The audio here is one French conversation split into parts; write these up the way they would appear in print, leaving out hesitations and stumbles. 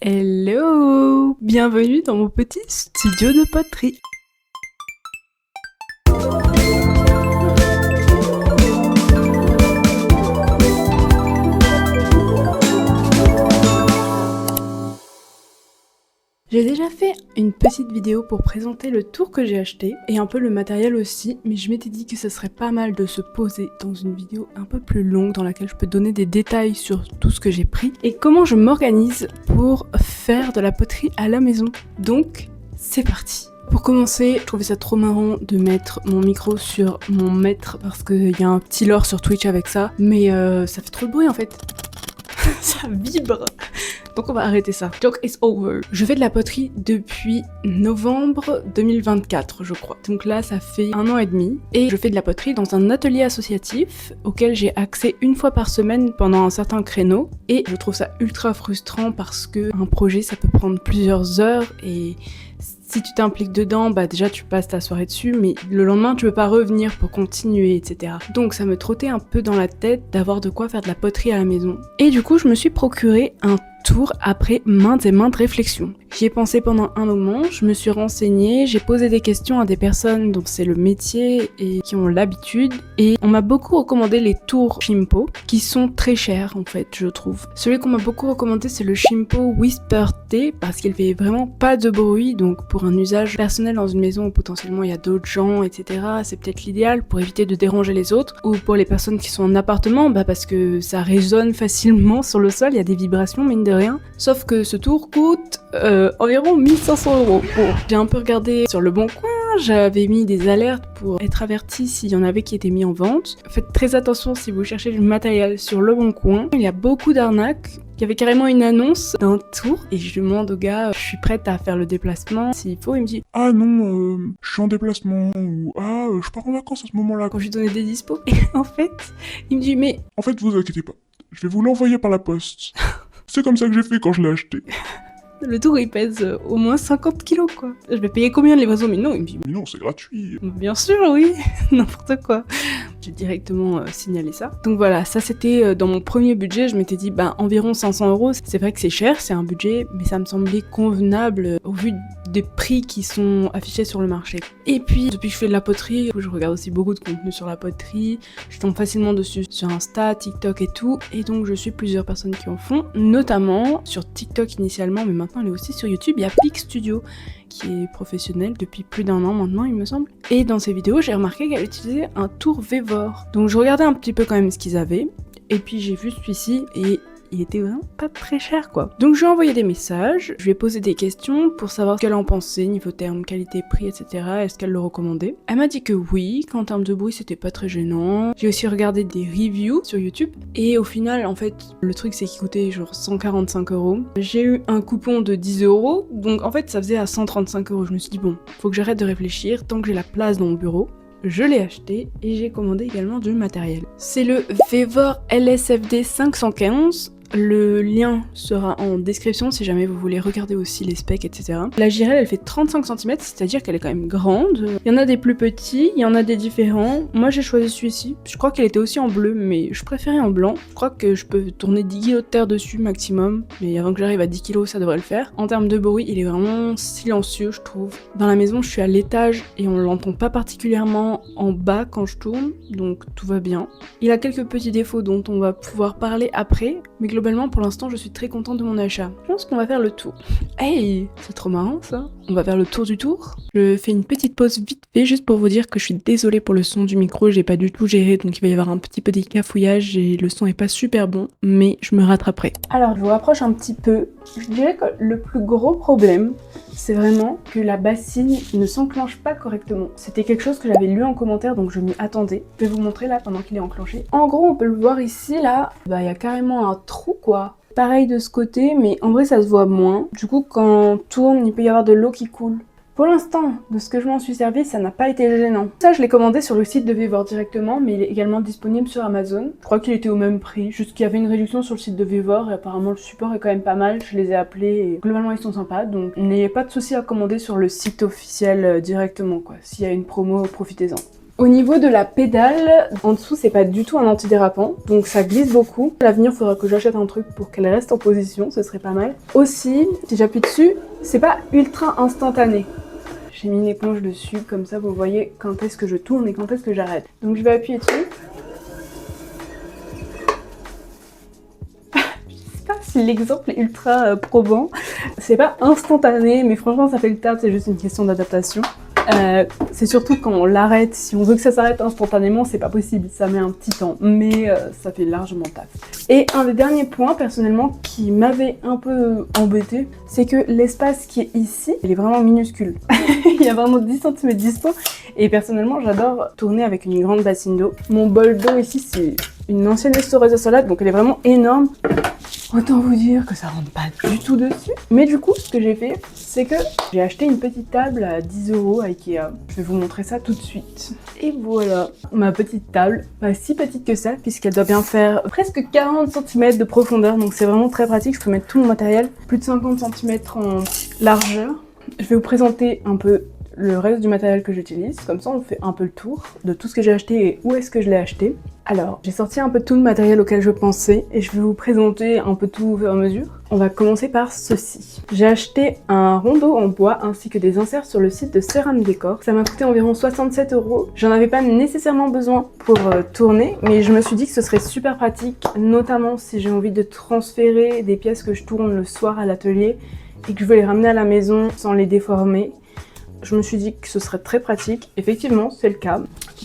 Hello! Bienvenue dans mon petit studio de poterie. J'ai déjà fait une petite vidéo pour présenter le tour que j'ai acheté et un peu le matériel aussi, mais je m'étais dit que ce serait pas mal de se poser dans une vidéo un peu plus longue dans laquelle je peux donner des détails sur tout ce que j'ai pris et comment je m'organise pour faire de la poterie à la maison. Donc, c'est parti! Pour commencer, je trouvais ça trop marrant de mettre mon micro sur mon mètre parce qu'il y a un petit lore sur Twitch avec ça, mais ça fait trop de bruit en fait. Ça vibre. Donc on va arrêter ça. Joke is over. Je fais de la poterie depuis novembre 2024, je crois. Donc là, ça fait 1 an et demi. Et je fais de la poterie dans un atelier associatif auquel j'ai accès une fois par semaine pendant un certain créneau. Et je trouve ça ultra frustrant parce que un projet, ça peut prendre plusieurs heures et si tu t'impliques dedans, bah déjà tu passes ta soirée dessus, mais le lendemain tu peux pas revenir pour continuer, etc. Donc ça me trottait un peu dans la tête d'avoir de quoi faire de la poterie à la maison. Et du coup je me suis procuré un tour après maintes et maintes réflexions. J'y ai pensé pendant un moment, je me suis renseignée, j'ai posé des questions à des personnes dont c'est le métier et qui ont l'habitude, et on m'a beaucoup recommandé les tours Shimpo, qui sont très chers en fait, je trouve. Celui qu'on m'a beaucoup recommandé c'est le Shimpo Whisper T, parce qu'il fait vraiment pas de bruit, donc pour un usage personnel dans une maison où potentiellement il y a d'autres gens, etc., c'est peut-être l'idéal pour éviter de déranger les autres, ou pour les personnes qui sont en appartement, bah parce que ça résonne facilement sur le sol, il y a des vibrations mine de rien. Sauf que ce tour coûte environ 1500 €. Bon, j'ai un peu regardé sur le bon coin, j'avais mis des alertes pour être averti s'il y en avait qui étaient mis en vente. Faites très attention si vous cherchez du matériel sur le bon coin, il y a beaucoup d'arnaques. Il y avait carrément une annonce d'un tour et je demande au gars, je suis prête à faire le déplacement s'il faut, il me dit Ah non, je suis en déplacement, ou ah, je pars en vacances à ce moment-là. quand je lui donnais des dispos. Et en fait, il me dit mais En fait, vous inquiétez pas, je vais vous l'envoyer par la poste. C'est comme ça que j'ai fait quand je l'ai acheté. le tour il pèse au moins 50 kilos quoi. Je vais payer combien de livraison? Mais non, il me dit Mais non, c'est gratuit. bien sûr oui, n'importe quoi. J'ai directement signalé ça. Donc voilà, ça c'était dans mon premier budget, je m'étais dit bah environ 500 €, c'est vrai que c'est cher, c'est un budget, mais ça me semblait convenable au vu des prix qui sont affichés sur le marché. Et puis depuis que je fais de la poterie, je regarde aussi beaucoup de contenu sur la poterie, je tombe facilement dessus sur Insta, TikTok et tout, et donc je suis plusieurs personnes qui en font, notamment sur TikTok initialement, mais maintenant elle est aussi sur YouTube, il y a Peak Studio qui est professionnelle depuis plus d'1 an maintenant il me semble. Et dans ses vidéos j'ai remarqué qu'elle utilisait un tour Vevor. Donc je regardais un petit peu quand même ce qu'ils avaient. Et puis j'ai vu celui-ci et il était vraiment pas très cher quoi. Donc je lui ai envoyé des messages, je lui ai posé des questions pour savoir ce qu'elle en pensait, niveau terme, qualité, prix, etc. Est-ce qu'elle le recommandait. Elle m'a dit que oui, qu'en termes de bruit c'était pas très gênant. J'ai aussi regardé des reviews sur YouTube et au final en fait le truc c'est qu'il coûtait genre 145 €. J'ai eu un coupon de 10 €, donc en fait ça faisait à 135 €. Je me suis dit bon, faut que j'arrête de réfléchir tant que j'ai la place dans mon bureau. Je l'ai acheté et j'ai commandé également du matériel. C'est le Vevor LSFD 515. Le lien sera en description si jamais vous voulez regarder aussi les specs, etc. La girelle, elle fait 35 cm, c'est-à-dire qu'elle est quand même grande. Il y en a des plus petits, il y en a des différents. Moi, j'ai choisi celui-ci. Je crois qu'elle était aussi en bleu, mais je préférais en blanc. Je crois que je peux tourner 10 kg de terre dessus maximum, mais avant que j'arrive à 10 kg, ça devrait le faire. En termes de bruit, il est vraiment silencieux, je trouve. Dans la maison, je suis à l'étage et on l'entend pas particulièrement en bas quand je tourne, donc tout va bien. Il a quelques petits défauts dont on va pouvoir parler après, mais globalement, pour l'instant, je suis très contente de mon achat. Je pense qu'on va faire le tour. Hey, c'est trop marrant ça. On va faire le tour du tour. Je fais une petite pause vite fait juste pour vous dire que je suis désolée pour le son du micro, j'ai pas du tout géré, donc il va y avoir un petit peu des cafouillages et le son est pas super bon, mais je me rattraperai. Alors, je vous rapproche un petit peu. Je dirais que le plus gros problème, c'est vraiment que la bassine ne s'enclenche pas correctement. C'était quelque chose que j'avais lu en commentaire, donc je m'y attendais. Je vais vous montrer là pendant qu'il est enclenché. En gros, on peut le voir ici, là, bah il y a carrément un trou quoi. Pareil de ce côté, mais en vrai ça se voit moins. Du coup, quand on tourne, il peut y avoir de l'eau qui coule. Pour l'instant, de ce que je m'en suis servi, ça n'a pas été gênant. Ça, je l'ai commandé sur le site de Vevor directement, mais il est également disponible sur Amazon. Je crois qu'il était au même prix, juste qu'il y avait une réduction sur le site de Vevor, et apparemment le support est quand même pas mal. Je les ai appelés, et globalement ils sont sympas, donc n'ayez pas de souci à commander sur le site officiel directement, quoi. S'il y a une promo, profitez-en. Au niveau de la pédale, en dessous c'est pas du tout un antidérapant, donc ça glisse beaucoup. À l'avenir, il faudra que j'achète un truc pour qu'elle reste en position, ce serait pas mal. Aussi, si j'appuie dessus, c'est pas ultra instantané. J'ai mis une éponge dessus, comme ça vous voyez quand est-ce que je tourne et quand est-ce que j'arrête. Donc je vais appuyer dessus. Si l'exemple est ultra probant, c'est pas instantané, mais franchement ça fait le taf, c'est juste une question d'adaptation. C'est surtout quand on l'arrête, si on veut que ça s'arrête instantanément, c'est pas possible, ça met un petit temps, mais ça fait largement taf. Et un des derniers points, personnellement, qui m'avait un peu embêté, c'est que l'espace qui est ici, il est vraiment minuscule. Il y a vraiment 10 cm dispo, et personnellement, j'adore tourner avec une grande bassine d'eau. Mon bol d'eau ici, c'est une ancienne essoreuse à salade, donc elle est vraiment énorme. Autant vous dire que ça rentre pas du tout dessus. Mais du coup, ce que j'ai fait, c'est que j'ai acheté une petite table à 10 € à Ikea. Je vais vous montrer ça tout de suite. Et voilà, ma petite table, pas si petite que ça, puisqu'elle doit bien faire presque 40 cm de profondeur, donc c'est vraiment très pratique. Je peux mettre tout mon matériel, plus de 50 cm en largeur. Je vais vous présenter un peu le reste du matériel que j'utilise, comme ça on fait un peu le tour de tout ce que j'ai acheté et où est-ce que je l'ai acheté. Alors, j'ai sorti un peu tout le matériel auquel je pensais et je vais vous présenter un peu tout au fur et à mesure. On va commencer par ceci. J'ai acheté un rondeau en bois ainsi que des inserts sur le site de Ceram Décor. Ça m'a coûté environ 67 €. J'en avais pas nécessairement besoin pour tourner, mais je me suis dit que ce serait super pratique, notamment si j'ai envie de transférer des pièces que je tourne le soir à l'atelier et que je veux les ramener à la maison sans les déformer. Je me suis dit que ce serait très pratique. Effectivement, c'est le cas.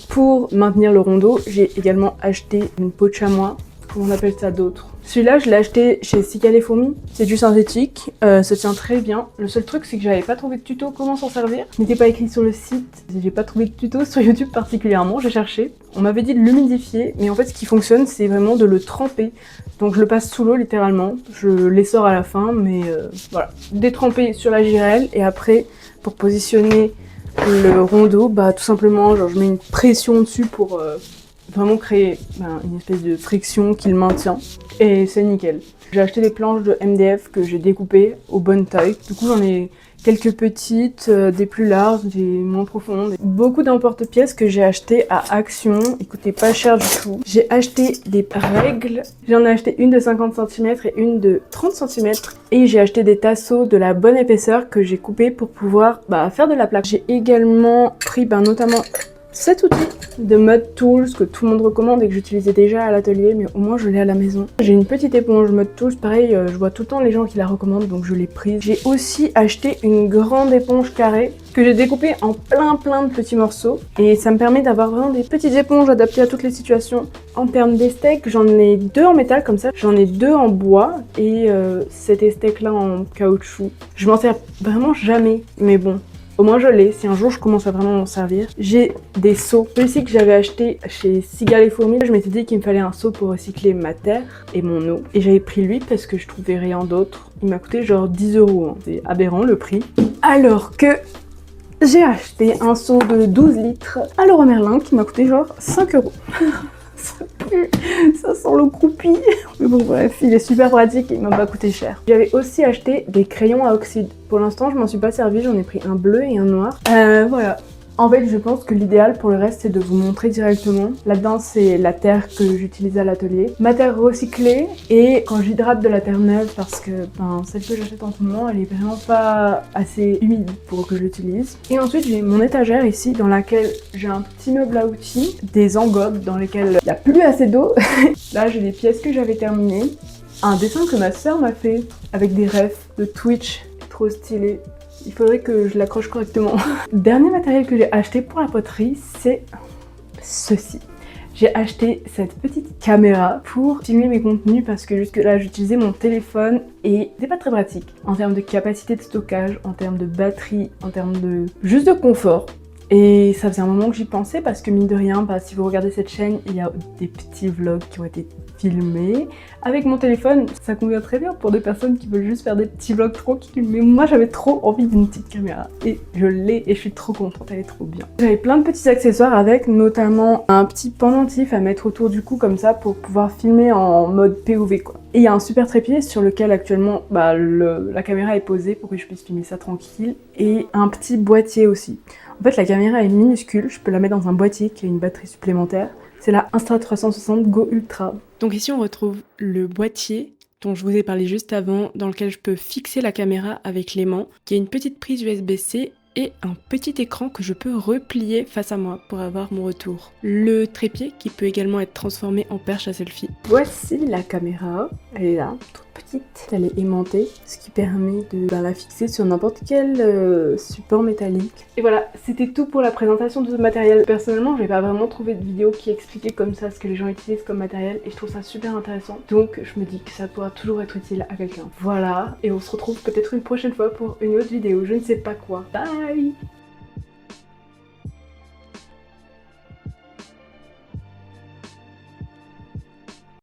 Pour maintenir le rondeau, j'ai également acheté une peau de chamois. Comment on appelle ça d'autre? Celui-là, je l'ai acheté chez Cigales et Fourmis. C'est du synthétique, ça tient très bien. Le seul truc, c'est que j'avais pas trouvé de tuto comment s'en servir. Ce n'était pas écrit sur le site. J'ai pas trouvé de tuto sur YouTube particulièrement, j'ai cherché. On m'avait dit de l'humidifier, mais en fait, ce qui fonctionne, c'est vraiment de le tremper. Donc je le passe sous l'eau littéralement. Je l'essore à la fin, mais voilà. Détremper sur la girelle et après, pour positionner le rondeau, bah tout simplement, genre je mets une pression dessus pour vraiment créer une espèce de friction qui le maintient. Et c'est nickel. J'ai acheté des planches de MDF que j'ai découpées aux bonnes tailles. Du coup j'en ai quelques petites, des plus larges, des moins profondes. Beaucoup d'emporte-pièces que j'ai acheté à Action. Ils coûtaient pas cher du tout. J'ai acheté des règles. J'en ai acheté une de 50 cm et une de 30 cm. Et j'ai acheté des tasseaux de la bonne épaisseur que j'ai coupés pour pouvoir faire de la plaque. J'ai également pris notamment cet outil de Mud Tools que tout le monde recommande et que j'utilisais déjà à l'atelier, mais au moins je l'ai à la maison. J'ai une petite éponge Mud Tools, pareil, je vois tout le temps les gens qui la recommandent, donc je l'ai prise. J'ai aussi acheté une grande éponge carrée que j'ai découpée en plein de petits morceaux et ça me permet d'avoir vraiment des petites éponges adaptées à toutes les situations. En termes d'estecs, j'en ai 2 en métal comme ça, j'en ai 2 en bois et cet estec là en caoutchouc. Je m'en sers vraiment jamais, mais bon. Au moins je l'ai, si un jour je commence à vraiment m'en servir. J'ai des seaux. Celui-ci que j'avais acheté chez Cigales et Fourmis, je m'étais dit qu'il me fallait un seau pour recycler ma terre et mon eau. Et j'avais pris lui parce que je trouvais rien d'autre. Il m'a coûté genre 10 €. C'est aberrant le prix. Alors que j'ai acheté un seau de 12 litres à Leroy Merlin qui m'a coûté genre 5 €. Ça sent le croupi. Mais bon bref, il est super pratique et il m'a pas coûté cher. J'avais aussi acheté des crayons à oxyde. Pour l'instant, je m'en suis pas servi, j'en ai pris un bleu et un noir. Voilà. En fait, je pense que l'idéal pour le reste, c'est de vous montrer directement. Là-dedans, c'est la terre que j'utilise à l'atelier. Ma terre recyclée et quand j'hydrate de la terre neuve, parce que celle que j'achète en ce moment, elle est vraiment pas assez humide pour que je l'utilise. Et ensuite, j'ai mon étagère ici dans laquelle j'ai un petit meuble à outils, des engobes dans lesquelles il n'y a plus assez d'eau. Là, j'ai des pièces que j'avais terminées. Un dessin que ma sœur m'a fait avec des refs de Twitch, trop stylé. Il faudrait que je l'accroche correctement. Dernier matériel que j'ai acheté pour la poterie, c'est ceci. J'ai acheté cette petite caméra pour filmer mes contenus parce que jusque là j'utilisais mon téléphone et c'est pas très pratique en termes de capacité de stockage, en termes de batterie, en termes de juste de confort. Et ça faisait un moment que j'y pensais parce que mine de rien, si vous regardez cette chaîne, il y a des petits vlogs qui ont été filmés. Avec mon téléphone, ça convient très bien pour des personnes qui veulent juste faire des petits vlogs tranquilles. Mais moi, j'avais trop envie d'une petite caméra. Et je l'ai et je suis trop contente, elle est trop bien. J'avais plein de petits accessoires avec, notamment un petit pendentif à mettre autour du cou comme ça pour pouvoir filmer en mode POV quoi. Et il y a un super trépied sur lequel actuellement la caméra est posée pour que je puisse filmer ça tranquille. Et un petit boîtier aussi. En fait, la caméra est minuscule, je peux la mettre dans un boîtier qui a une batterie supplémentaire. C'est la Insta360 Go Ultra. Donc ici, on retrouve le boîtier dont je vous ai parlé juste avant, dans lequel je peux fixer la caméra avec l'aimant, qui a une petite prise USB-C et un petit écran que je peux replier face à moi pour avoir mon retour. Le trépied qui peut également être transformé en perche à selfie. Voici la caméra, elle est là, toute petite. Elle est aimantée, ce qui permet de la fixer sur n'importe quel support métallique. Et voilà, c'était tout pour la présentation de ce matériel. Personnellement, je n'ai pas vraiment trouvé de vidéo qui expliquait comme ça ce que les gens utilisent comme matériel et je trouve ça super intéressant. Donc je me dis que ça pourra toujours être utile à quelqu'un. Voilà, et on se retrouve peut-être une prochaine fois pour une autre vidéo, je ne sais pas quoi. Bye!